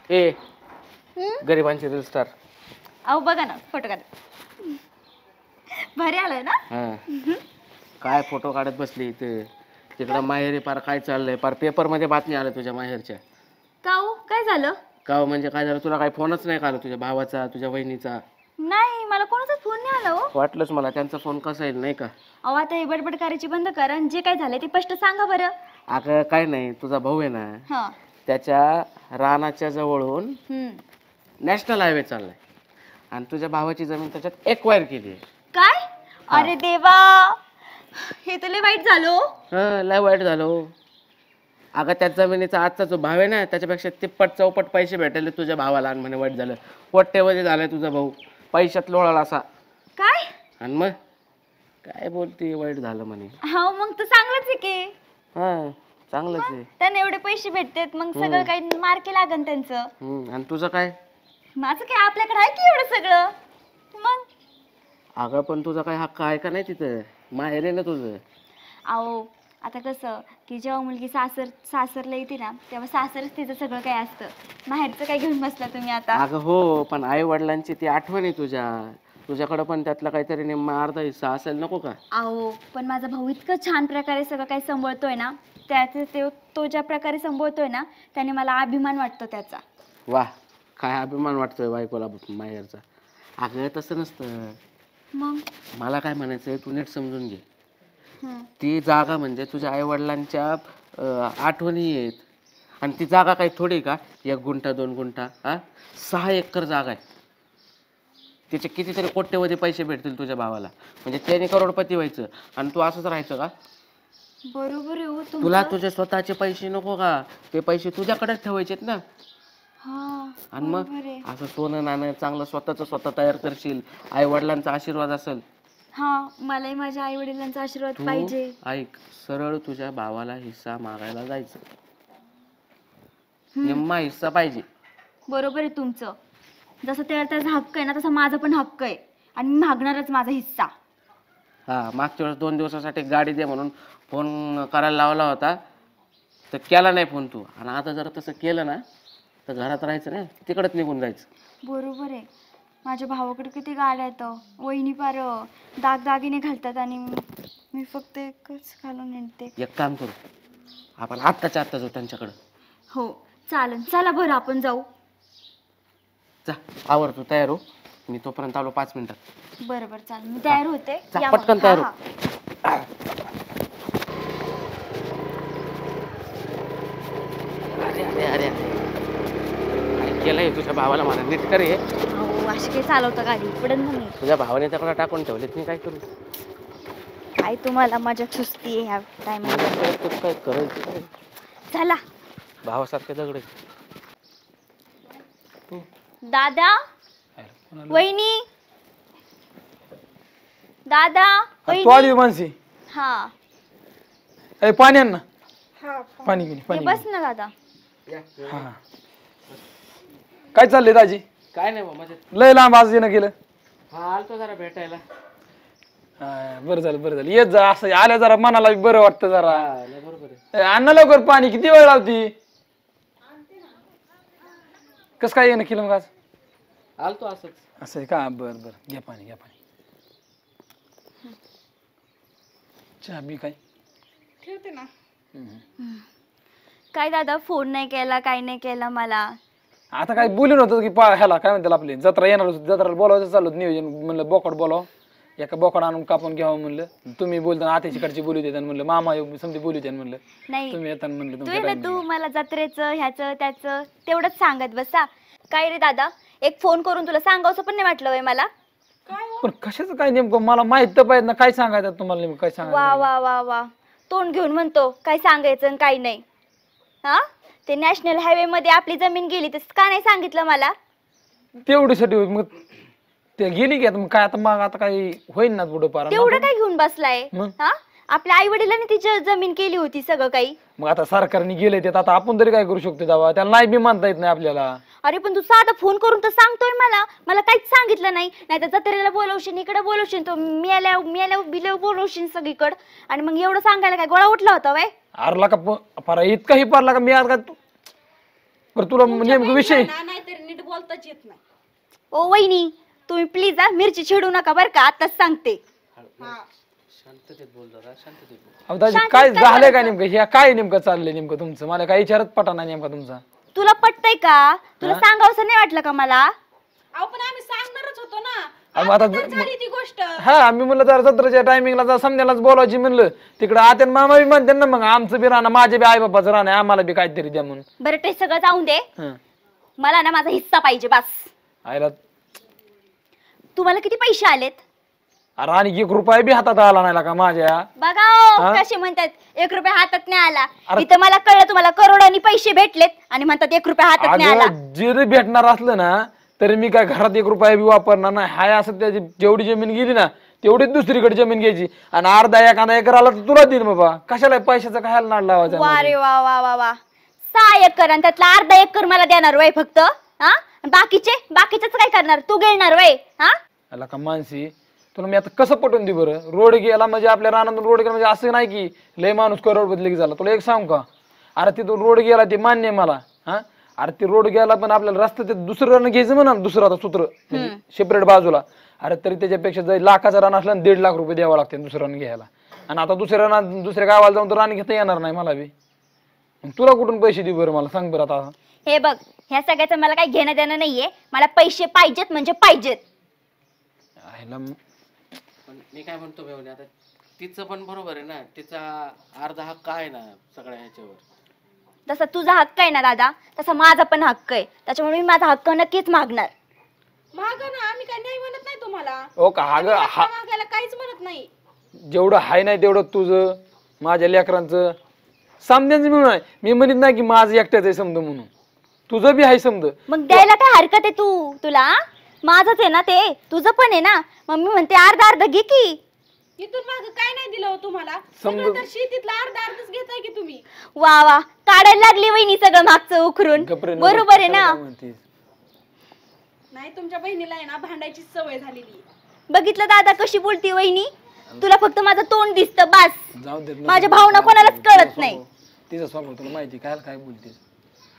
ए गरिबांची reel star. अहो बघा ना फोटो काढ. भारी आलाय ना. काय फोटो काढत बसली इथे. तिकडं माहेरी पार काय चाललंय, पार पेपर मध्ये बातमी आल्या तुझ्या माहेरच्या. काऊ काय झालं? का म्हणजे काय झालं, तुला काय फोनच नाही आला तुझ्या भावाचा तुझ्या वहिनीचा? नाही मला कोणाचाच फोन नाही आला हो. वाटलंच मला त्यांचा फोन कसा येईल नाही का. अहो आता हे बडबड करायची बंद कर आणि जे काय झालंय ते स्पष्ट सांगा बरं. अगं काय नाही, तुझा भाऊ आहे ना हा. त्याच्या रानाच्या जवळून नॅशनल हायवे चाललाय आणि तुझ्या भावाची जमीन त्याच्यात एक्वायर केली आहे. काय? अरे देवा, हे तर लय वाईट झालो. लय वाईट झालो. अगं त्या जमिनीचा आजचा जो भाव आहे ना त्याच्यापेक्षा तिप्पट चौपट पैसे भेटले तुझ्या भावाला आणि म्हणे वाईट झालं. पोट्टेमध्ये झालाय तुझा भाऊ, पैशात लोळाला असा. काय? आणि मग काय बोलते वाईट झालं म्हणे. हा मग तर चांगलंच आहे की. हा चांगलंच आहे. त्यांना एवढे पैसे भेटतात मग सगळं काही मार्के लागन त्यांचं. आणि तुझं काय? माझं काय, आपल्याकडे आहे की एवढं सगळं. मग अगं पण तुझा काय हक्क आहे का नाही तिथं, माहेर आहे ना तुझं. अहो आता कसं की जेव्हा मुलगी सासरला येते ना तेव्हा सासरच तिचं सगळं काय असतं. माहेरचं काय घेऊन बसला तुम्ही आता? अगं हो, पण आई वडिलांची ती आठवण आहे तुझ्याकडं पण त्यातला काहीतरी निम्मा अर्धा हिस्सा असेल नको का? अहो पण माझा भाऊ इतकं छान प्रकारे सगळं काही सांभाळतोय ना, तो ज्या प्रकारे सांभाळतोय ना त्याने मला अभिमान वाटतो त्याचा. वा, काय अभिमान वाटतोय बायकोला माहेरचा. अगं तसं नसतं. मग मला काय म्हणायचंय तू नीट समजून घे. ती जागा म्हणजे तुझ्या आई वडिलांच्या आठवणी आहेत. आणि ती जागा काही थोडी का 1 गुंठा 2 गुंठा, 6 एकर जागा आहे. तिचे कितीतरी कोट्यवधी पैसे भेटतील तुझ्या भावाला, म्हणजे त्याने करोडपती व्हायचं आणि तू असंच राहायचं का? बरोबर आहे हो तुमचं. तुला तुझे स्वतःचे पैसे नको का? ते पैसे तुझ्याकडेच ठेवायचेत ना. आणि मग असं सोनं नाणं चांगलं स्वतः तयार करशील, आई वडिलांचा आशीर्वाद असेल. हा, मलाही माझ्या आई वडिलांचा आशीर्वाद पाहिजे. ऐक, सरळ तुझ्या भावाला हिस्सा मागायला जायचं. निम्मा हिस्सा पाहिजे. बरोबर आहे तुमचं. जसं त्याचा हक्क आहे ना तसा माझा पण हक्क आहे आणि मी मागणारच माझा हिस्सा. मागच्या वेळेस 2 दिवसासाठी गाडी दे म्हणून फोन करायला लावला होता, तर केला नाही फोन तू. आणि आता जर तसं केलं ना तर घरात राहायचं नाही, तिकडच निघून जायचं. बरोबर आहे. माझ्या भावाकडे किती गाड्या आहेत. वहिनी पार दागदागिने घालतात आणि मी फक्त एकच घालून येते. एक काम करू, आपण आत्ताच्या आत्ता जाऊ त्यांच्याकडं. हो चालेल, चला बरं आपण जाऊ. जा आवर, तू तयार हो, मी तोपर्यंत आलो 5 मिनिटात. बरं बरं चालेल, मी तयार होते. जा, पटकन तयार हो. अरे काय केलंय तुझ्या भावाला, मला नीट कर. अशी काही चालवतं गाडी पडन म्हणून. तुझ्या भावाने त्याकडे टाकून ठेवलेत, मी काय करू? काय तुम्हाला मजा सुस्ती आहे ह्या टायमाला. काय करायचं? चला. भावासारखे दगड. दादा, वहिनी, दादा, तू आली मानसी. हा पाणी आण ना. पाणी बस ना दादा. हा, काय चाललंय दाजी? काय नाही बाबा, लय लांब आज येणं केलं. आलतो जरा भेटायला. बरं झालं येत जा, असं आल्या जरा मनाला बरं वाटतं जरा. बरोबर आहे. अन्न लवकर, पाणी किती वेळ लावती? कस काय येणं केलं मग आज? आलतो असंच. असं आहे का? बरं घ्या पाणी. चहा बी काय ठेवते ना. काय दादा फोन नाही केला, काय नाही केला मला. आता काय बोलून होतं की ह्याला काय म्हणतात आपली जत्रा येणार होती, जत्राला बोलावचं चालू नियोजन. म्हणलं बोकड बोलाव, एका बोकड आणून कापून घ्यावं म्हणलं. तुम्ही बोलताना आत्याच्याकडची बोलू देतात म्हणलं, मामा समजे बोलू देतात म्हणलं. नाही तुम्ही येताना म्हणलं तू ना तू मला जत्रेचं ह्याचं त्याचं तेवढंच सांगत बसा. काय रे दादा, एक फोन करून तुला सांगावचं पण नाही वाटलं वय मला. पण कशाचं काय नेमकं मला माहित तर पाहिजे ना, काय सांगायचं तुम्हाला नेमकं, काय सांगायचं? वा वा वा वा, तोंड घेऊन म्हणतो काय सांगायचं आणि काय नाही. हा, ते नॅशनल हायवे मध्ये आपली जमीन गेली तर का नाही सांगितलं मला? तेवढीसाठी मग ते गेली की मग काय आता काही होईल ना पुढे पार. तेवढं काय घेऊन बसलाय? मग? हा, आपल्या आई वडिलांनी तिची जमीन केली होती सगळं काही. मग आता सरकारने गेले ते, आता आपण तरी काय करू शकतो तेव्हा? त्याला नाही बी मानता येत नाही आपल्याला. अरे पण तू साधा फोन करून तर सांगतोय मला काहीच सांगितलं नाही. नाही तर जत्रेला बोलवशील, इकडे बोलवशील, तो मियाला बिले बोलवशील सगळीकडे. आणि मग एवढं सांगायला काय गोळा उठला होता वय? अरला का पारा इतकाही पारला का मी आज काय बरं तुला नेमकं विषय नाहीतरी नीट बोलताच येत नाही. ओ वहिनी तुम्ही प्लीज मिरची छेडू नका बरं का, आताच सांगते. शांततेत बोल जरा, शांततेत बोल. अहो दाजी काय झालंय काय नेमकं, ह्या काय नेमकं चाललंय नेमकं तुमचं, मला काही विचारत पटा नाही नेमका तुमचा. तुला पटतंय का? तुला सांगावंसं नाही वाटलं का मला? अहो पण आम्ही सांगणारच होतो ना. अहो, आता झाली ती गोष्ट. हा मी म्हणलं जर जत्राच्या टायमिंगला जर समजायलाच बोलायची म्हणलं, तिकडे आत्यान मामा बी म्हणते ना मग आमचं बी राहणं, माझे बी आई बापाचं राहणं, आम्हाला बी काहीतरी द्या म्हणून. बरं ते सगळं जाऊन दे, हं. मला ना माझा हिस्सा पाहिजे बस. आईला तुम्हाला किती पैसे आलेत अरे आणि 1 रुपया बी हातात आला नाही का माझ्या. बघा हा? कसे म्हणतात 1 रुपया हातात नाही आला. अरे- इथं मला कळलं तुम्हाला करोडांनी पैसे भेटलेत आणि म्हणतात 1 रुपया हातात नाही आला. अगं जरी भेटणार असलं ना तरी मी काय घरात 1 रुपया बी वापरणार नाही. हाय असं त्याची जेवढी जमीन गेली ना तेवढीच दुसरीकडे जमीन घ्यायची आणि अर्धा एखादा एकर आला तर तुला देईन बाबा. कशाला पैशाचा काय नाड लावायचा. वा रे वा वा वा वा 6 एकर आणि त्यातला अर्धा एकर मला देणार वय फक्त. हा बाकीचेच काय करणार? तू घेणार वय? हा आला का मानसी तुला मी आता कसं पटवून दे बरं. रोड गेला म्हणजे आपल्या रानातून रोड गेला म्हणजे असं नाही की लय माणूस करोडपती की झाला. तुला एक सांग का, अरे तिथून रोड गेला ते मान्य आहे मला. हा अरे ते रोड गेला पण आपल्याला रस्ता ते दुसरं रान घ्यायचं म्हणा, दुसरं आता सूत्र सेपरेट बाजूला. अरे तरी त्याच्यापेक्षा जर लाखाचा रान असला 1.5 लाख रुपये द्यावा लागते दुसरं रान घ्यायला. आणि आता दुसऱ्या गावाला जाऊन तर रान घेता येणार नाही मला बी. तुला कुठून पैसे देऊ बरं मला सांग बरं आता. हे बघ ह्या सगळ्याचं मला काही घेणं देणं नाहीये. मला पैसे पाहिजेत म्हणजे पाहिजेत. पण मी काय म्हणतो मेवणे, आता तिचं पण बरोबर आहे ना, तिचा अर्धा हक्क आहे ना सगळ्या ह्याच्यावर. जसा तुझा हक्क आहे ना दादा तसा माझा पण हक्क आहे. त्याच्यामुळे मी माझा हक्क नक्कीच मागणार. मागा ना, आम्ही काय नाही म्हणत नाही तुम्हाला. हो का हा मागायला काहीच म्हणत नाही. जेवढं हाय नाही तेवढं तुझं माझ्या लेकरांचं समजायचं मिळून आहे. मी म्हणत नाही की माझं एकट्याच आहे समज म्हणून, तुझं बी आहे समज. मग द्यायला काय हरकत आहे तुला? माझंच आहे ना ते, तुझं पण आहे ना. मग मी म्हणते अर्धा अर्ध घे की. इथून माग काय नाही दिलं हो तुम्हाला? सगळं तर शेतीतला अर्धच घेताय की तुम्ही. वा वा काढायला लागली वहिनी सगळं मागचं उखरून. बरोबर आहे ना? नाही तुमच्या बहिणीला आहे ना भांडायची सवय झालेली. बघितलं दादा कशी बोलती वहिनी. तुला फक्त माझं तोंड दिसतं बस. जाऊ दे माझ्या भावना कोणालाच कळत नाही. तिचा स्वभाव तुला माहिती काय काय बोलते.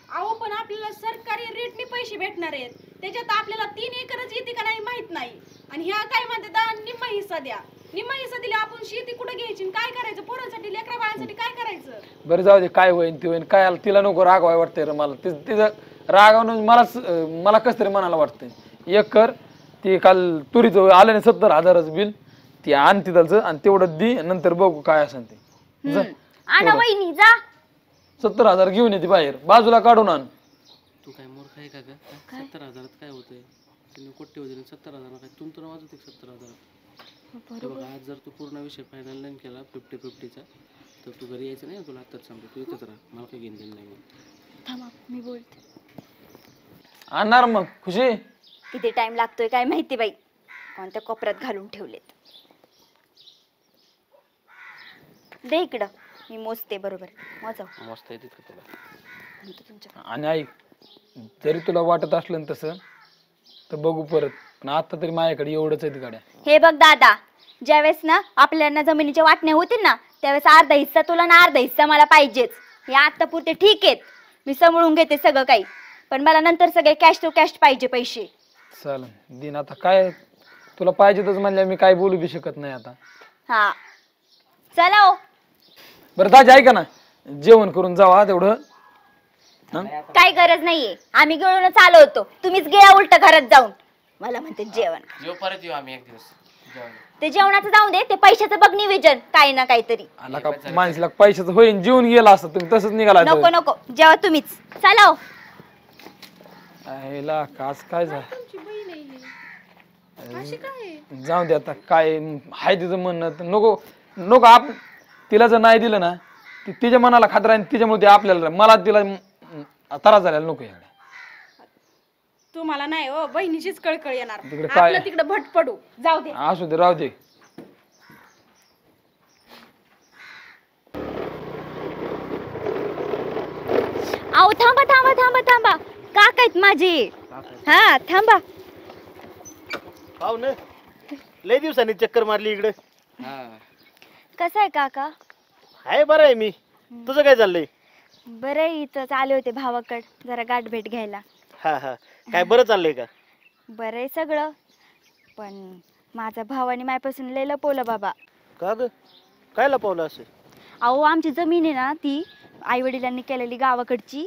अहो पण आपल्याला सरकारी रेटने पैसे भेटणार आहेत, त्याच्यात आपल्याला 3 एकरच येते का नाही माहित नाही. आणि ह्या काय म्हणतात निम्मा हिस्सा द्या. निम्मा हिस्सा दिला आपण शेती कुठे घ्यायची, काय करायचं? पोरांसाठी लेकरा बाळांसाठी काय करायचं? बरं जाऊ दे काय होईन ते होईन. काय तिला नको रागवाय वाटतंय रे मला. तिचं रागवणं मला कस तरी मनाला वाटतंय. 1 कर ती काल तुरीचं आलं नाही 70,000च बिल, ती आण तिथलचं आणि तेवढं दी नंतर बघू काय असेल ते. आणा वहिनी जा. 70,000 घेऊन येते बाहेर बाजूला काढून आण. तू काय मूर्ख आहे का ग? 70,000 काय होतंय? तुम्ही कोटी होते 70,000 काय तुमचं नाव वाजवते 70,000. बघा आज जर तू पूर्ण विषय फायनल नाही केला 50-50चा तर तू घरी यायचं नाही. तुला आत्ताच सांगतो तू इथंच राहा, मला काही घेणं देणं नाही. थांबा मी बोलते. आणणार मग खुशी. किती टाइम लागतोय काय माहिती बाई. कोणत्या कोपऱ्यात घालून ठेवलेत. दे इकडं मी मोजते बरोबर. मोजाव मस्त आहे तिथं तुला. आणि ऐक जरी तुला वाटत असलं ना तसं तर बघू परत, पण आता तरी माझ्याकडे एवढंच आहेत गाड्या. हे बघ दादा ज्यावेळेस ना आपल्याला जमिनीच्या वाटण्या होतील ना त्यावेळेस अर्धा हिस्सा तुला ना अर्धा हिस्सा मला पाहिजेच. हे आता पुरते ठीक आहेत, मी सांभाळून घेते सगळं काही. पण मला नंतर सगळे कॅश टू कॅश पाहिजे पैसे. चालेल दिन आता काय तुला पाहिजेतच म्हणल्या मी काय बोलू बी शकत नाही आता. हा चला हो. बरं दाजी ऐका ना, जेवण करून जावा तेवढं. काही गरज नाहीये, आम्ही गिळूनच आलो होतो. तुम्हीच गिळा उलट घरात जाऊन. मला म्हणते जेवण. जेव परत येऊ आम्ही एक दिवस जेवायला. ते जेवणाचं जाऊन दे, ते पैशाचं बघ निवेदन काही ना काहीतरी. आला का माणसाला पैशाचं होईन जीवन गेला असतं तुम्ही तसंच निघाला. नको नको जेव्हा तुम्हीच. चला हो. आईला कास काय झालं. तुमची बहीण आहे ही. अशी काय? जाऊ दे आता काय हाय तिचं म्हणणं तर नको तिला जर नाही दिलं ना तिच्या मनाला खात्र आहे तिच्यामुळे ते आपल्याला मला तिला त्रास झालेला नको. तुम्हाला नाही हो बहिणीचीच कळकळ येणार. तिकडे काय- आपलं तिकडे भट पडू जाऊ दे. असू दे राहू दे. अहो थांबा थांबा थांबा थांबा. काका आहेत माझे. हा थांबा. पाहू ना लय दिवसांनी चक्कर मारली इकडे. हा कसं आहे काका? हाय बरं आहे मी. तुझं काय चाललंय? बरं इथं आले होते भावाकड जरा गाठ भेट घ्यायला. हा हा, काय बरं चाललंय का? बरं आहे सगळं, पण माझा भावाने मायपासून लय लपवलं बाबा. का ग, काय लपवलं असं? अहो आमची जमीन आहे ना ती आई वडिलांनी केलेली गावाकडची,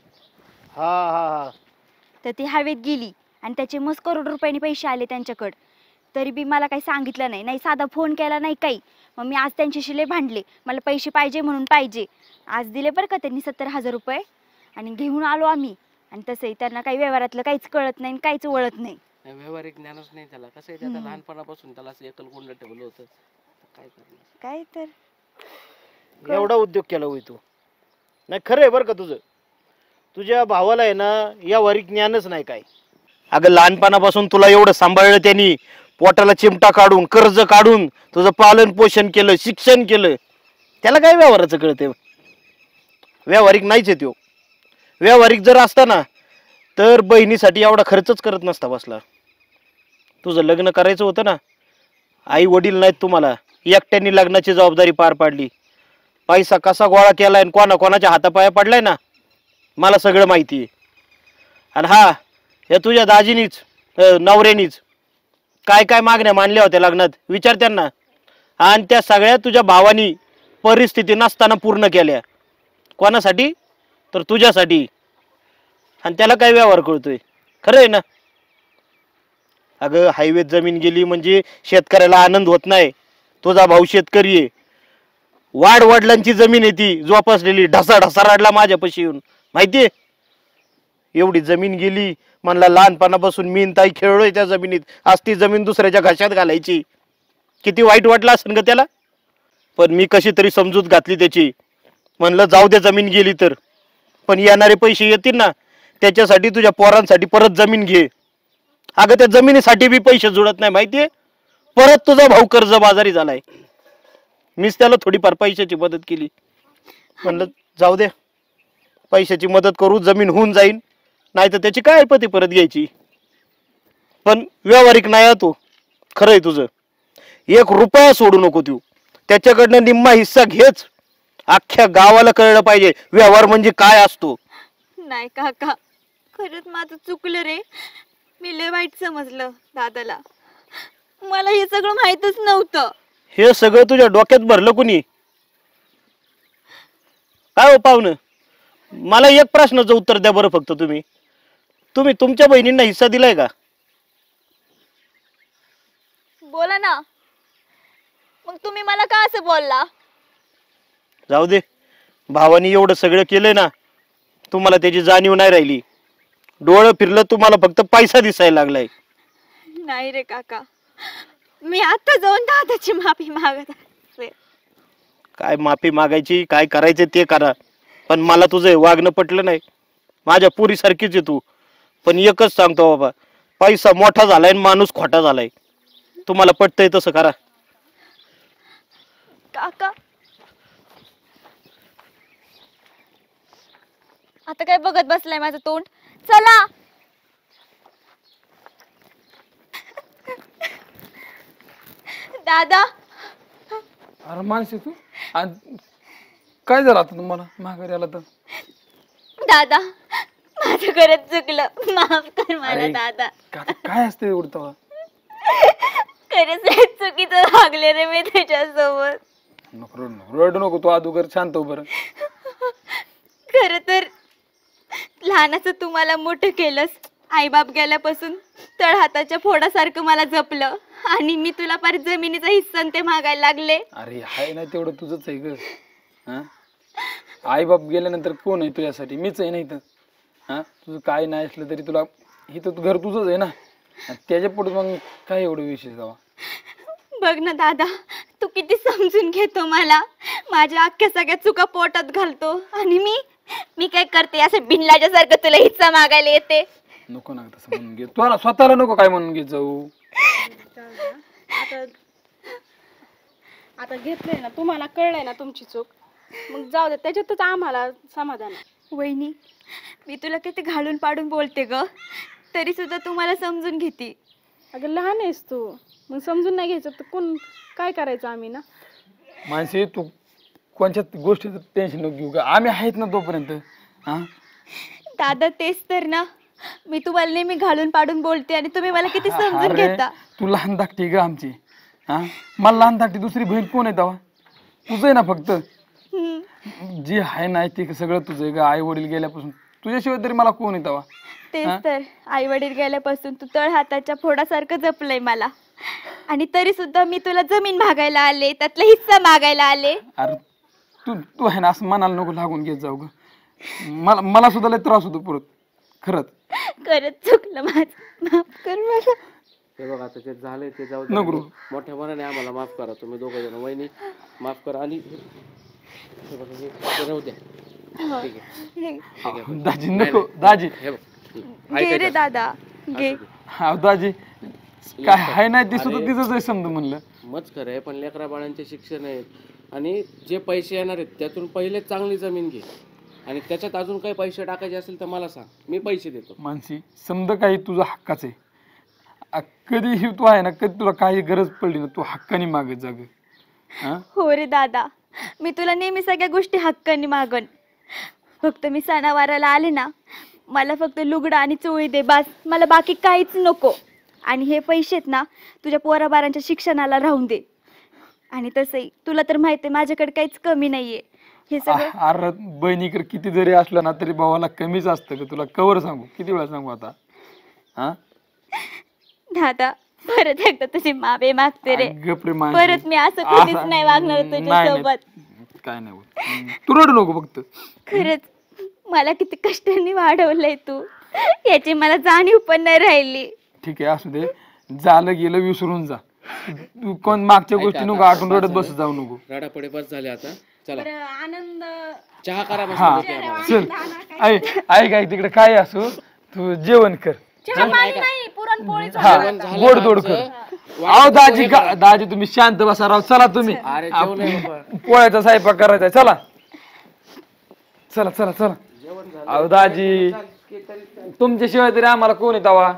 हा हा हा, तर ती हवेत गेली आणि त्याचे मस्त करोड रुपयांनी पैसे आले त्यांच्याकडं. तरी बी मला काही सांगितलं नाही, नाही साधा फोन केला नाही काही. मग मी आज त्यांच्याशी लय भांडले, मला पैसे पाहिजे म्हणून पाहिजे. आज दिले बरं का त्यांनी 70,000 रुपये आणि घेऊन आलो आम्ही. आणि तसंही त्यांना काही व्यवहारातलं काहीच कळत नाही काहीच वळत नाही. व्यवहारिक ज्ञानच नाही त्याला. कसं आहे, त्याला लहानपणापासून त्याला असं एकलकोंड ठेवलं होतं. काय करणार? काय तर एवढा उद्योग केला होय तू? नाही खरं आहे बरं का तुझं. तुझ्या भावाला आहे ना यावरी ज्ञानच नाही काय. अगं लहानपणापासून तुला एवढं सांभाळलं त्यांनी, पोटाला चिमटा काढून कर्ज काढून तुझं पालन पोषण केलं, शिक्षण केलं. त्याला काय व्यवहाराचं कळतं? व्यावहारिक नाहीच आहे तो. व्यावहारिक जर असता ना तर बहिणीसाठी एवढा खर्चच करत नसता बसला. तुझं लग्न करायचं होतं ना, आई वडील नाहीत तुम्हाला, एकट्याने लग्नाची जबाबदारी पार पाडली. पैसा कसा गोळा केलाय आणि कोणाच्या हातापाया पडलाय ना, मला सगळं माहिती आहे. आणि हा, या तुझ्या दाजीनीच नवऱ्यानीच काय काय मागण्या मानल्या होत्या लग्नात विचार त्यांना. आणि त्या सगळ्या तुझ्या भावानी परिस्थिती नसताना पूर्ण केल्या. कोणासाठी? तर तुझ्यासाठी. आणि त्याला काय व्यवहार कळतोय? खरं आहे ना? अगं हायवेत जमीन गेली म्हणजे शेतकऱ्याला आनंद होत नाही. तुझा भाऊ शेतकरी आहे, वडिलांची जमीन आहे ती जोपासलेली, ढसा रडला माझ्यापाशी येऊन. माहितीये? एवढी जमीन गेली म्हणला, लहानपणापासून मी ताई खेळलोय त्या जमिनीत, आज ती जमीन दुसऱ्याच्या घशात घालायची. किती वाईट वाटलं असेल ग त्याला. पण मी कशी तरी समजूत घातली त्याची. म्हणलं जाऊ दे जमीन गेली तर, पण येणारे पैसे येतील ना त्याच्यासाठी तुझ्या पोरांसाठी परत जमीन घे. अगं त्या जमिनीसाठी बी पैसे जुळत नाही माहितीये. परत तुझा भाऊ कर्जबाजारी झालाय. मीच त्याला थोडीफार पैशाची मदत केली. म्हणलं जाऊ दे, पैशाची मदत करू, जमीन होऊन जाईन, नाही तर त्याची काय ऐपती परत घ्यायची. पण व्यावहारिक नाही तो. खरं आहे तुझं. 1 रुपया सोडू नको तू. त्याच्याकडनं निम्मा हिस्सा घेच. अख्ख्या गावाला कळलं पाहिजे व्यवहार म्हणजे काय असतो. नाही काका, खरंच माझं चुकलं रे. मी लय वाईट समजलं दादाला. मला हे सगळं माहीतच नव्हतं. हे सगळं तुझ्या डोक्यात भरलं कुणी? काय हो पाहुणं, मला एक प्रश्नाचं उत्तर द्या बरं फक्त. तुम्ही तुमच्या बहिणींना हिस्सा दिलाय का? बोला ना. मग तुम्ही मला का असं बोलला? जाऊ दे, भावानी एवढं सगळं केलंय ना, तुम्हाला त्याची जाणीव नाही राहिली. डोळं फिरलं, तुम्हाला फक्त पैसा दिसायला लागलाय. नाही रे काका, मी आता जाऊन दादाची माफी मागत आहे. काय माफी मागायची, काय करायचं ते करा. पण मला तुझं वागणं पटलं नाही. माझ्या पुरी सारखीच आहे तू. पण एकच सांगतो बाबा, पैसा मोठा झालाय आणि माणूस खोटा झालाय. तुम्हाला पटतंय तसं करा. काका आता काय बघत बसलाय माझं तोंड? चला. दादा. अरे मानसी तू आणि काय झालं आता तुम्हाला माघारी आला तर? दादा माझं खरंच चुकलं, माफ कर मला अरे, दादा. काय असते एवढं तेव्हा? खरंच लय चुकीचं वागले रे मी त्याच्यासोबत. नको रडू नको तू, अगोदर शांत हो बरं. खर तर लहानाचं तुम्हाला मोठं केलंस. आईबाप गेल्यापासून तळहाताच्या फोडासारखं मला जपलं आणि मी तुला पार जमिनीचा हिस्सा ते मागायला लागले. अरे हाय ना तेवढं तुझंच आहे ग. हा, आई बाप गेल्यानंतर कोण आहे तुझ्यासाठी? मीच आहे ना इथं. हा, तुझं काय नाही असलं तरी तुला इथं घर तुझंच आहे ना. त्याच्या पुढे मग काय एवढं विशेष जावा? बघ ना दादा, तू किती समजून घेतो मला. माझ्या अख्ख्या सगळ्या चुका पोटात घालतो आणि मी काय करते असं बिनलाच्या सारखं तुला हिस्सा मागायला येते. नको ना तसं म्हणून घे. तुला स्वतःला नको काय म्हणून घेत जाऊ. आता घेतलंय ना, तुम्हाला कळलंय ना तुमची चूक, मग जाऊ दे, त्याच्यातच आम्हाला समाधान आहे. वहिनी, मी तुला किती घालून पाडून बोलते ग, तरी सुद्धा तू मला समजून घेते. अगं लहान आहेस तू, मग समजून नाही घ्यायचं तर कोण काय करायचं आम्ही ना. माणसे तू कोणत्या गोष्टीचं टेन्शन नको घेऊ का, आम्ही आहेत ना तोपर्यंत. हा दादा तेच तर ना, मी तुम्हाला नेहमी घालून पाडून बोलते आणि तुम्ही मला किती समजून अरे घेता. तू लहान धाकटी ग आमची. हा मला लहान धाकटी दुसरी बहीण कोण आहे तेव्हा? तुझं आहे ना फक्त. हम्म, जी आहे ना ते सगळं तुझं आहे ग. आई वडील गेल्यापासून तुझ्याशिवाय तरी मला कोण आहे तेव्हा? तेच तर आई वडील गेल्यापासून तू तळ हाताच्या फोडासारखं जपलंय मला. आणि तरी सुद्धा मी तुला जमीन मागायला आले, त्यातला हिस्सा मागायला आले. अरे तू तू आहे ना असं मनाला नको लागून घेत जाऊ ग. मला मला सुद्धा लय त्रास होतो परत खरंच. खरंच चुकलं माझं, माफ कर मला. हे बघ आता ते झालंय ते जाऊ दे. नको रे. मोठ्या मनाने आम्हाला माफ करा तुम्ही दोघं जण. वहिनी माफ करा. आणि हे बघा हे राहू द्या. ठीक आहे ठीक आहे. दाजी नको दाजी. हे बघ घे रे दादा घे. हा दाजी काय आहे नाही ते सुद्धा तिचंच आहे समजा म्हणलं. मच खरं आहे पण लेकरा बाळांचे शिक्षण आहेत आणि जे पैसे येणार आहेत त्यातून पहिले चांगली जमीन घे आणि त्याच्यात अजून काही पैसे टाकायचे असेल तर मला सांग, मी पैसे देतो. मानसी समजा काही तुझा हक्काच आहे. कधीही तू आहे ना कधी तुला काही गरज पडली ना तू हक्काने मागत जाग. हा हो रे दादा, मी तुला नेहमी सगळ्या गोष्टी हक्काने मागन. फक्त मी सणावाराला आले ना, मला फक्त लुगडं आणि चोळी दे बास, मला बाकी काहीच नको. आणि हे पैसे आहेत ना तुझ्या पोराबारांच्या शिक्षणाला राहून दे. आणि तसंही तुला तर माहिती आहे माझ्याकडे काहीच कमी नाहीये. हे सगळं अरे बहिणीकडे किती जरी असलं ना तरी भावाला कमीच असतं का? तुला कवर सांगू किती वेळा सांगू आता? हा दादा परत एकदा तुझी माफी मागते रे. गप्रे मान. परत मी असं कधीच नाही वागणार तुझ्यासोबत. काय नाही होत. तू रडू नको फक्त. खरंच मला किती कष्टाने वाढवलंय तू, याची मला जाणीव पण नाही राहिली. ठीक आहे असू दे, झालं गेलं विसरून जा. तू कोण मागच्या गोष्टी नको आठवून रडत बस जाऊ नको. राडापडे बस झाले आता. चला बरं, आनंद चहा करा मस्त हा पैकी आम्हाला. चल ऐक ऐक तिकडे काय असो तू जेवण कर. चहा पाणी नाही, पुरणपोळीच हा जेवण झालं गोड गोड आमचं. कर. अहो दाजी दाजी तुम्ही शांत बसा राव. चला तुम्ही अरे जेवलंय बाबा. पोळ्याचा स्वयंपाक करायचा. चला चला चला चला. अहो दाजी तुमच्याशिवाय तरी आम्हाला कोण येतावा?